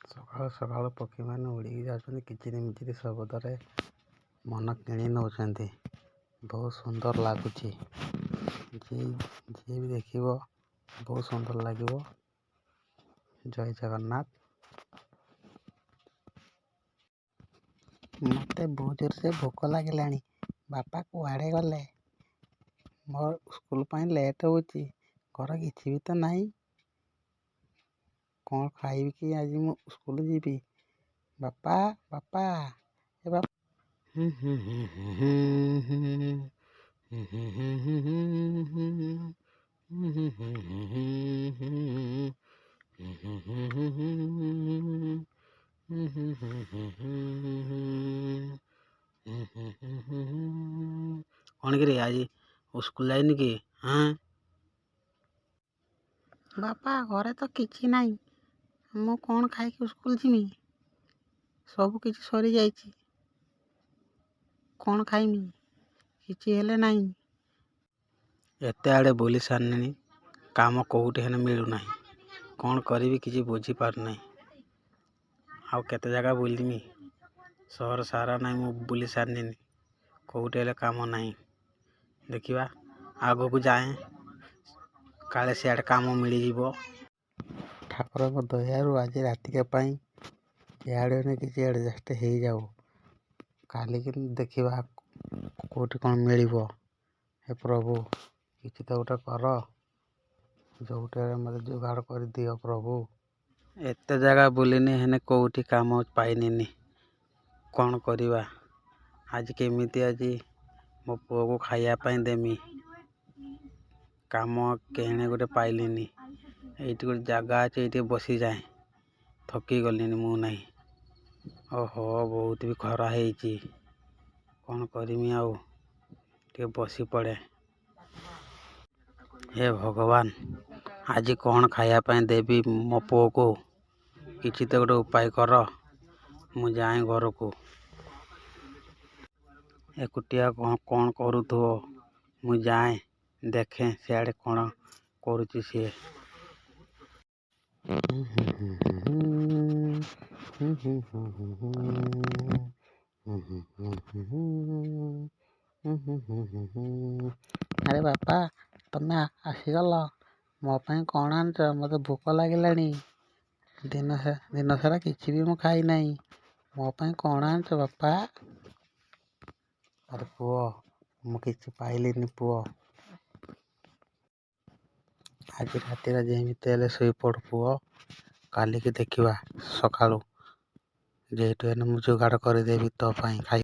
ସକାଳୁ ସକାଳୁ ପକ୍ଷୀମାନେ ଉଡ଼ିକି ଯାଉଛନ୍ତି କିଚିରି ମିଚିରି ଶବ୍ଦରେ ମନ କିଣି ନେଉଛନ୍ତି। ବହୁତ ସୁନ୍ଦର ଲାଗୁଛି। ଯିଏ ବି ଦେଖିବ ବହୁତ ସୁନ୍ଦର ଲାଗିବ। ଜୟ ଜଗନ୍ନାଥ। ମୋତେ ବହୁତ ଜୋରସେ ଭୋକ ଲାଗିଲାଣି। ବାପା କୁଆଡ଼େ ଗଲେ? ମୋ ସ୍କୁଲ ପାଇଁ ଲେଟ୍ ହେଉଛି। ଘରେ କିଛି ବି ତ ନାହିଁ। କ'ଣ ଖାଇବି କି ଆଜି ମୁଁ ସ୍କୁଲ ଯିବି? ବାପା ବାପା ଏ ବାପା। କ'ଣ କିରେ ଆଜି ସ୍କୁଲ ଯାଇନି କି? ବାପା ଘରେ ତ କିଛି ନାହିଁ। ମୁଁ କ'ଣ ଖାଇକି ସ୍କୁଲ ଯିବି? ସବୁ କିଛି ସରିଯାଇଛି। କ'ଣ ଖାଇମି? କିଛି ହେଲେ ନାହିଁ। ଏତେ ଆଡ଼େ ବୁଲି ସାରିଲିଣି, କାମ କେଉଁଠି ହେଲେ ମିଳୁନାହିଁ। କ'ଣ କରିବି କିଛି ବୁଝିପାରୁନାହିଁ। ଆଉ କେତେ ଜାଗା ବୁଲିମି? ସହର ସାରା ନାହିଁ ମୁଁ ବୁଲି ସାରିଲିଣି। କେଉଁଠି ହେଲେ କାମ ନାହିଁ। ଦେଖିବା ଆଗକୁ ଯାଏଁ, କାଳେ ସିଆଡ଼େ କାମ ମିଳିଯିବ। ଠାକୁରଙ୍କ ଦୟାରୁ ଆଜି ରାତିକା ପାଇଁ ଇଆଡ଼େ କିଛି ଆଡ଼ଜଷ୍ଟ ହେଇଯାଉ। କାଲିକି ଦେଖିବା କେଉଁଠି କ'ଣ ମିଳିବ। ହେ ପ୍ରଭୁ, କିଛି ତ ଗୋଟେ କର। ଯେଉଁଠି ହେଲେ ମୋତେ ଯୋଗାଡ଼ କରିଦିଅ ପ୍ରଭୁ। ଏତେ ଜାଗା ବୁଲିନି ହେଲେ କେଉଁଠି କାମ ପାଇନିନି। କ'ଣ କରିବା? ଆଜି କେମିତି ମୋ ପୁଅକୁ ଖାଇବା ପାଇଁ ଦେମି? କାମ କେଣେ ଗୋଟେ ପାଇଲିନି। ଏଇଠି ଗୋଟେ ଜାଗା ଅଛି, ଏଇଠି ବସିଯାଏ। ଥକି ଗଲିଣି ମୁଁ ନାହିଁ। ଓହୋ, ବହୁତ ବି ଖରା ହେଇଛି। କ'ଣ କରିମି ଆଉ? ଟିକେ ବସି ପଡ଼େ। ହେ ଭଗବାନ, ଆଜି କ'ଣ ଖାଇବା ପାଇଁ ଦେବି ମୋ ପୁଅକୁ? କିଛି ତ ଗୋଟେ ଉପାୟ କର। ମୁଁ ଯାଏଁ ଘରକୁ। ଏକୁଟିଆ କ'ଣ କରୁଥିବ? ମୁଁ ଯାଏଁ ଦେଖେ ସିଆଡ଼େ କ'ଣ କରୁଛି ସିଏ। ଆରେ ବାପା, ତମେ ଆସିଗଲ। ମୋ ପାଇଁ କ'ଣ ଆଣିଛ? ମୋତେ ଭୋକ ଲାଗିଲାଣି। ଦିନ ସାରା କିଛି ବି ମୁଁ ଖାଇ ନାହିଁ। ମୋ ପାଇଁ କ'ଣ ଆଣିଛ ବାପା? ଆରେ ପୁଅ, ମୁଁ କିଛି ପାଇଲିନି ପୁଅ। ଆଜି ରାତିରେ ଯେମିତି ହେଲେ ଶୋଇପଡ଼ ପୁଅ। କାଲିକି ଦେଖିବା ସକାଳୁ। ଯେହେତୁ ହେଲେ ମୁଁ ଯୋଗାଡ଼ କରିଦେବି ତୋ ପାଇଁ ଖାଇ